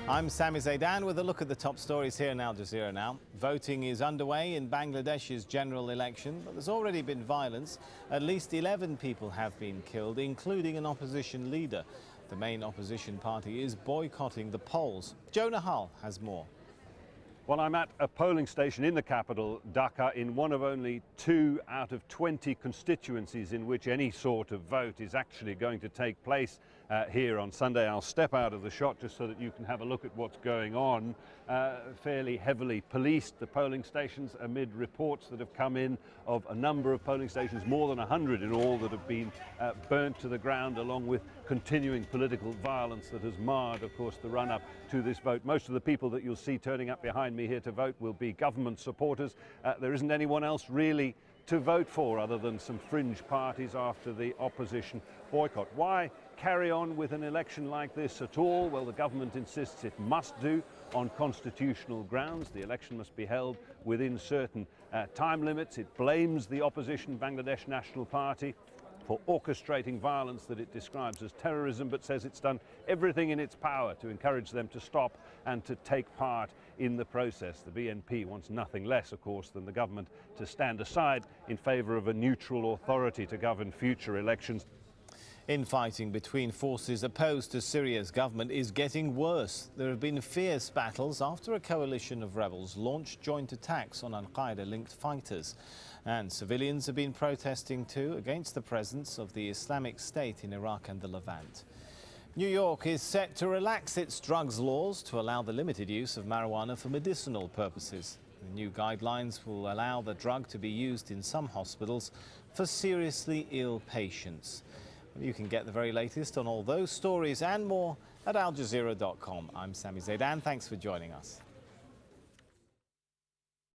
I'm Sami Zaidan with a look at the top stories here in Al Jazeera now. Voting is underway in Bangladesh's general election, but there's already been violence. At least 11 people have been killed, including an opposition leader. The main opposition party is boycotting the polls. Jonah Hull has more. Well, I'm at a polling station in the capital, Dhaka, in one of only 2 out of 20 constituencies in which any sort of vote is actually going to take place here on Sunday. I'll step out of the shot just so that you can have a look at what's going on. Fairly heavily policed, the polling stations, amid reports that have come in of a number of polling stations, more than 100 in all, that have been burnt to the ground, along with continuing political violence that has marred, of course, the run-up to this vote. Most of the people that you'll see turning up behind me here to vote will be government supporters. There isn't anyone else really to vote for other than some fringe parties after the opposition boycott. Why carry on with an election like this at all? Well, the government insists it must do on constitutional grounds. The election must be held within certain time limits. It blames the opposition Bangladesh National Party for orchestrating violence that it describes as terrorism, but says it's done everything in its power to encourage them to stop and to take part in the process. The BNP wants nothing less, of course, than the government to stand aside in favour of a neutral authority to govern future elections. Infighting between forces opposed to Syria's government is getting worse. There have been fierce battles after a coalition of rebels launched joint attacks on Al-Qaeda-linked fighters. And civilians have been protesting too against the presence of the Islamic State in Iraq and the Levant. New York is set to relax its drugs laws to allow the limited use of marijuana for medicinal purposes. The new guidelines will allow the drug to be used in some hospitals for seriously ill patients. You can get the very latest on all those stories and more at aljazeera.com. I'm Sami Zaidan. Thanks for joining us.